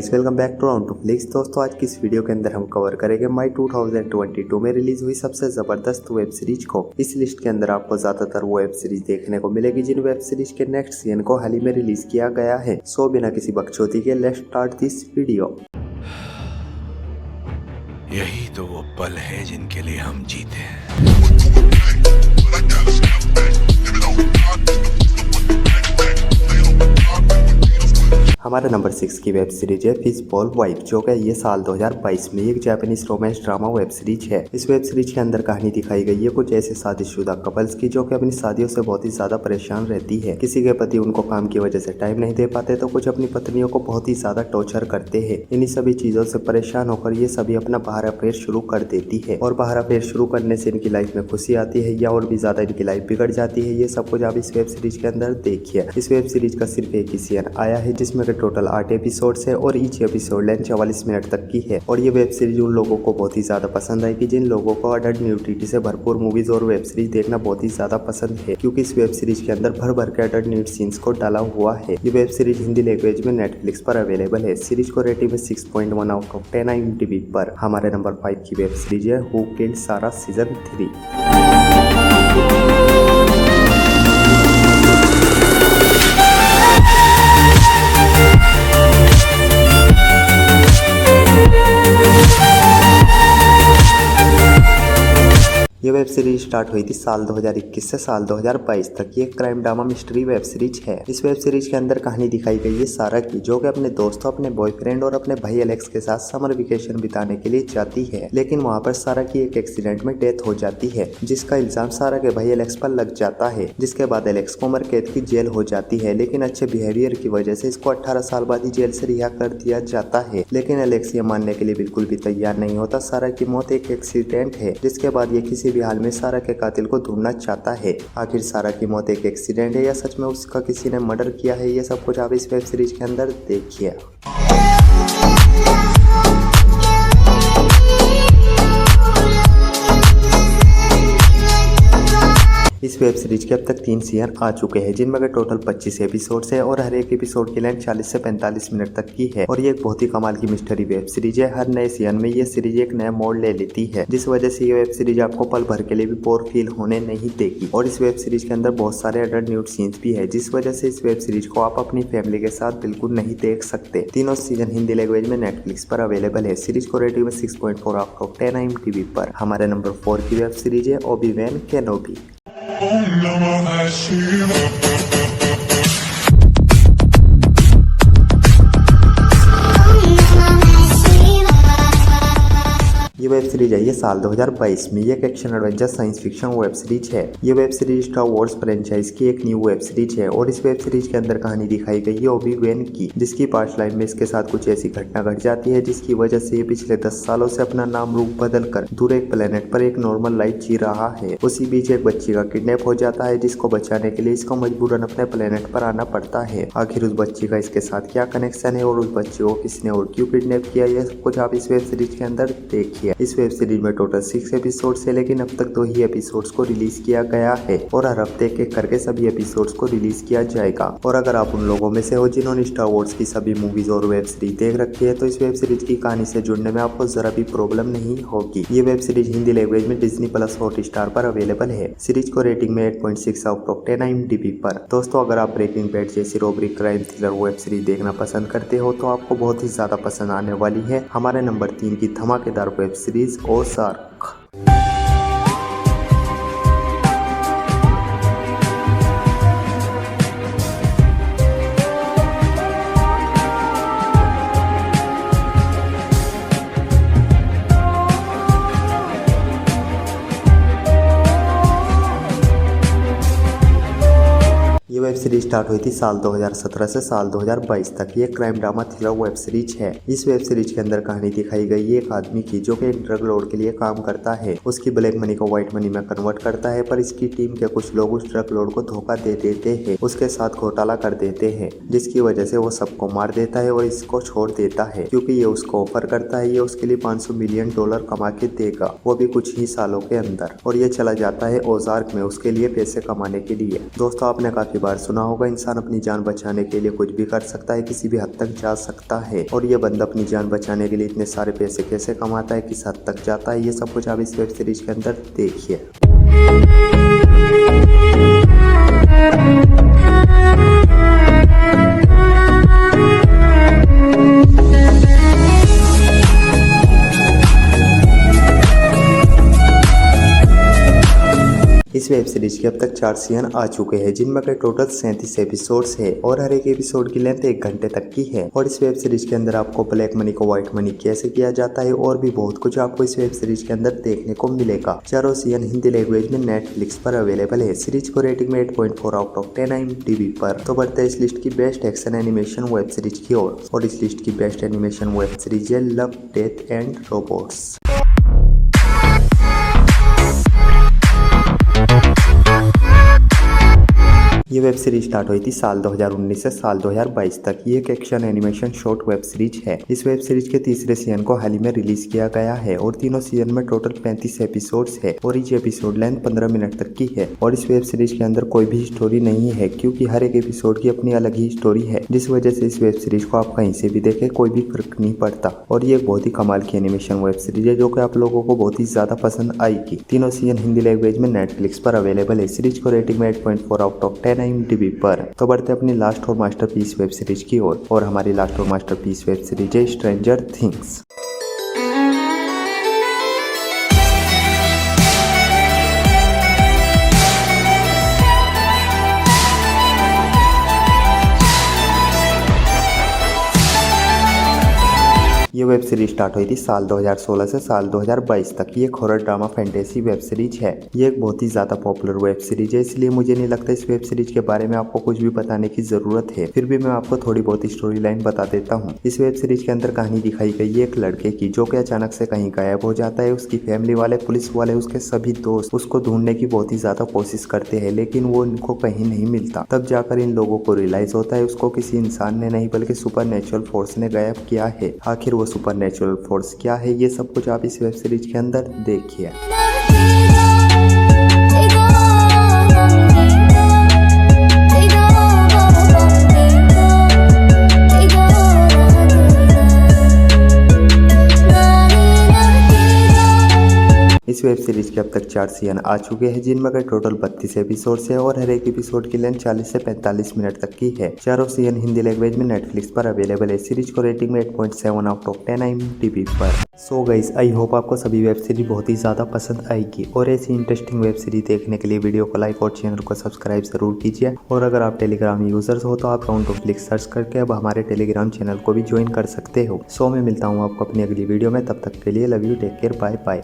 Guys, welcome back to round two flicks. दोस्तों, आज की इस वीडियो के अंदर हम कवर करेंगे मई 2022 में रिलीज हुई सबसे जबरदस्त वेब सीरीज को। इस लिस्ट के अंदर आपको ज्यादातर वो वेब सीरीज देखने को मिलेगी जिन वेब सीरीज के नेक्स्ट सीजन को हाल ही में रिलीज किया गया है। सो बिना किसी बकचोदी के लेट्स स्टार्ट दिस वीडियो। यही तो वो पल है जिनके लिए हम जीते हैं। हमारा नंबर 6 की वेब सीरीज है फिश बॉल वाइफ, जो कि ये साल 2022 में एक Japanese romance drama web series है। इस वेब सीरीज के अंदर कहानी दिखाई गई है कुछ ऐसे शादीशुदा कपल्स की जो कि अपनी शादियों से बहुत ही ज्यादा परेशान रहती है। किसी के पति उनको काम की वजह से टाइम नहीं दे पाते तो कुछ अपनी पत्नियों को बहुत ही ज्यादा टॉर्चर करते हैं। इन्हीं सभी चीजों से परेशान होकर ये सभी अपना बाहर अफेयर शुरू कर देती है और बाहर अफेयर शुरू करने से इनकी लाइफ में खुशी आती है या और भी ज्यादा इनकी लाइफ बिगड़ जाती है। ये सब कुछ आप इस वेब सीरीज के अंदर देखिए। इस वेब सीरीज का सिर्फ एक ही सीजन आया है जिसमें टोटल 8 एपिसोड्स है और ईच एपिसोड लेंथ 44 मिनट तक की है। और ये वेब सीरीज उन लोगों को बहुत ही ज्यादा पसंद आएगी जिन लोगों को अडल्ट न्यूडिटी से भरपूर मूवीज और वेब सीरीज देखना बहुत ही ज्यादा पसंद है, क्योंकि इस वेब सीरीज के अंदर भर भर के अडल्ट न्यूड सीन्स को डाला हुआ है। ये वेब सीरीज हिंदी लैंग्वेज में नेटफ्लिक्स पर अवेलेबल है। सीरीज को रेटिंग में 6.1 आउट ऑफ 10 IMDb पर। हमारे नंबर 5 की वेब सीरीज है हु किल्ड सारा सीजन 3। ये वेब सीरीज स्टार्ट हुई थी साल 2021 से साल 2022 तक। ये crime drama mystery web series है। इस वेब सीरीज के अंदर कहानी दिखाई गई है सारा की, जो कि अपने दोस्तों, अपने बॉयफ्रेंड और अपने भाई एलेक्स के साथ समर वेकेशन बिताने के लिए जाती है। लेकिन वहाँ पर सारा की एक एक्सीडेंट में डेथ हो जाती है, जिसका इल्जाम सारा के भाई एलेक्स पर लग जाता है। जिसके बाद एलेक्स को उम्र कैद की जेल हो जाती है, लेकिन अच्छे बिहेवियर की वजह से इसको 18 साल बाद ही जेल से रिहा कर दिया जाता है। लेकिन एलेक्स ये मानने के लिए बिल्कुल भी तैयार नहीं होता। सारा की मौत एक एक्सीडेंट है, जिसके बाद ये किसी भी हाल में सारा के कातिल को ढूंढना चाहता है। आखिर सारा की मौत एक एक्सीडेंट है या सच में उसका किसी ने मर्डर किया है, ये सब कुछ आप इस वेब सीरीज के अंदर देखिए। इस वेब सीरीज के अब तक 3 सीजन आ चुके हैं जिनमें टोटल 25 एपिसोड्स है और हर एक एपिसोड की लेंथ 40 से 45 मिनट तक की है। और ये एक बहुत ही कमाल की मिस्ट्री वेब सीरीज है। हर नए सीजन में ये सीरीज एक नया मोड़ ले लेती है, जिस वजह से ये वेब सीरीज आपको पल भर के लिए भी बोर फील होने नहीं देगी। और इस वेब सीरीज के अंदर बहुत सारे अडल्ट न्यूड सीन्स भी है, जिस वजह से इस वेब सीरीज को आप अपनी फैमिली के साथ बिल्कुल नहीं देख सकते। तीनों सीजन हिंदी लैंग्वेज में नेटफ्लिक्स पर अवेलेबल है। सीरीज को रेटिंग में 6.4 आउट ऑफ 10 IMDb पर। हमारे नंबर 4 की वेब सीरीज है ओबी-वैन केनोबी। ये वेब सीरीज है ये साल 2022 में। ये एक action adventure science fiction web series है। ये web series star Wars franchise की एक न्यू वेब सीरीज है और इस वेब सीरीज के अंदर कहानी दिखाई गई है ओबी-वैन की, जिसकी पास्ट लाइफ में इसके साथ कुछ ऐसी घटना घट जाती है जिसकी वजह से ये पिछले 10 सालों से अपना नाम रूप बदल कर दूर एक प्लेनेट पर एक नॉर्मल लाइफ जी रहा है। उसी बीच एक बच्ची का किडनैप हो जाता है, जिसको बचाने के लिए इसको मजबूरन अपने प्लेनेट पर आना पड़ता है। आखिर उस बच्ची का इसके साथ क्या कनेक्शन है और उस बच्ची को किसने और क्यों किडनैप किया, ये सब कुछ आप इस वेब सीरीज के अंदर देखिए। इस वेब सीरीज में टोटल 6 एपिसोड्स है, लेकिन अब तक 2 ही एपिसोड्स को रिलीज किया गया है और हर हफ्ते एक करके सभी एपिसोड्स को रिलीज किया जाएगा। और अगर आप उन लोगों में से हो जिन्होंने स्टार वॉर्स की सभी मूवीज और वेब सीरीज देख रखी है तो इस वेब सीरीज की कहानी से जुड़ने में आपको जरा भी प्रॉब्लम नहीं होगी। ये वेब सीरीज हिंदी लैंग्वेज में डिज्नी प्लस हॉटस्टार पर अवेलेबल है। सीरीज को रेटिंग में 8.6 आउट ऑफ 10 IMDb पर। दोस्तों, अगर आप ब्रेकिंग बैड जैसी robbery crime thriller web series देखना पसंद करते हो तो आपको बहुत ही ज्यादा पसंद आने वाली है हमारे नंबर 3 की धमाकेदार वेब सीरीज ओज़ार्क। ये वेब सीरीज स्टार्ट हुई थी साल 2017 से साल 2022 तक। ये crime drama thriller web series है। इस वेब सीरीज के अंदर कहानी दिखाई गई है एक आदमी की जो कि एक ड्रग लॉर्ड के लिए काम करता है। उसकी ब्लैक मनी को व्हाइट मनी में कन्वर्ट करता है, पर इसकी टीम के कुछ लोग उस ड्रग लॉर्ड को धोखा दे देते हैं, उसके साथ घोटाला कर देते हैं, जिसकी वजह से वो सबको मार देता है और इसको छोड़ देता है, क्योंकि ये उसको ऑफर करता है ये उसके लिए $500 मिलियन कमा के देगा, वो भी कुछ ही सालों के अंदर। और ये चला जाता है ओज़ार्क में उसके लिए पैसे कमाने के लिए। दोस्तों, आपने काफी बार सुना होगा, इंसान अपनी जान बचाने के लिए कुछ भी कर सकता है, किसी भी हद तक जा सकता है। और ये बंदा अपनी जान बचाने के लिए इतने सारे पैसे कैसे कमाता है, किस हद तक जाता है, ये सब कुछ आप इस वेब सीरीज के अंदर देखिए। इस वेब सीरीज के अब तक 4 सीजन आ चुके हैं, जिनमें के टोटल 37 एपिसोड्स है और हर एक एपिसोड की लेंथ 1 घंटे तक की है। और इस वेब सीरीज के अंदर आपको ब्लैक मनी को व्हाइट मनी कैसे किया जाता है और भी बहुत कुछ आपको इस वेब सीरीज के अंदर देखने को मिलेगा। चारों सीजन हिंदी लैंग्वेज में नेटफ्लिक्स पर अवेलेबल है। सीरीज को रेटिंग में 8.4 आउट ऑफ 10 IMDb पर। तो बढ़ते हैं इस लिस्ट की best action animation web series की ओर। और इस लिस्ट की बेस्ट एनिमेशन वेब सीरीज है लव, डेथ एंड रोबोट्स। ये वेब सीरीज स्टार्ट हुई थी साल 2019 से साल 2022 तक। ये एक action animation short web series है। इस वेब सीरीज के तीसरे सीजन को हाल ही में रिलीज किया गया है और तीनों सीजन में टोटल 35 एपिसोड्स है और each एपिसोड लेंथ 15 मिनट तक की है। और इस वेब सीरीज के अंदर कोई भी स्टोरी नहीं है, क्योंकि हर एक एपिसोड की अपनी अलग ही स्टोरी है, जिस वजह से इस वेब सीरीज को आप कहीं से भी देखें कोई भी फर्क नहीं पड़ता। और ये एक बहुत ही कमाल की एनिमेशन वेब सीरीज है, जो कि आप लोगों को बहुत ही ज्यादा पसंद आएगी। तीनों सीजन हिंदी लैंग्वेज में नेटफ्लिक्स पर अवेलेबल है। सीरीज को रेटिंग में 8.4 आउट ऑफ 10 IMDb पर। तो बढ़ते अपनी लास्ट और मास्टरपीस वेब सीरीज की ओर। और हमारी लास्ट और मास्टरपीस वेब सीरीज है स्ट्रेंजर थिंग्स। ये वेब सीरीज स्टार्ट हुई थी साल 2016 से साल 2022 तक। ये एक horror drama fantasy web series है। ये एक बहुत ही ज्यादा पॉपुलर वेब सीरीज है, इसलिए मुझे नहीं लगता इस वेब सीरीज के बारे में आपको कुछ भी बताने की जरूरत है। फिर भी मैं आपको थोड़ी बहुत स्टोरी लाइन बता देता हूँ। इस वेब सीरीज के अंदर कहानी दिखाई गई है एक लड़के की, जो कि अचानक से कहीं गायब हो जाता है। उसकी फैमिली वाले, पुलिस वाले, उसके सभी दोस्त उसको ढूंढने की बहुत ही ज्यादा कोशिश करते हैं, लेकिन वो इनको कहीं नहीं मिलता। तब जाकर इन लोगों को रियलाइज होता है उसको किसी इंसान ने नहीं बल्कि सुपर नेचुरल फोर्स ने गायब किया है। आखिर वो सुपर नेचुरल फोर्स क्या है, ये सब कुछ आप इस वेब सीरीज के अंदर देखिए। इस वेब सीरीज के अब तक 4 सीजन आ चुके हैं, जिनमें का टोटल 32 एपिसोड्स है और हर एक एपिसोड की लेंथ 40 से 45 मिनट तक की है। चारों सीजन हिंदी लैंग्वेज में नेटफ्लिक्स पर अवेलेबल है। सीरीज को रेटिंग में 8.7 आउट ऑफ 10 IMDb पर। सो गाइस, आई होप आपको सभी वेब सीरीज बहुत ही ज्यादा पसंद आएगी और ऐसी इंटरेस्टिंग वेब सीरीज देखने के लिए वीडियो को लाइक और चैनल को सब्सक्राइब जरूर कीजिए। और अगर आप टेलीग्राम यूजर्स हो तो आप काउंट ऑफ क्लिक सर्च करके अब हमारे टेलीग्राम चैनल को भी ज्वाइन कर सकते हो। सो मैं मिलता हूँ आपको अपनी अगली वीडियो में, तब तक के लिए love you, take care, bye bye.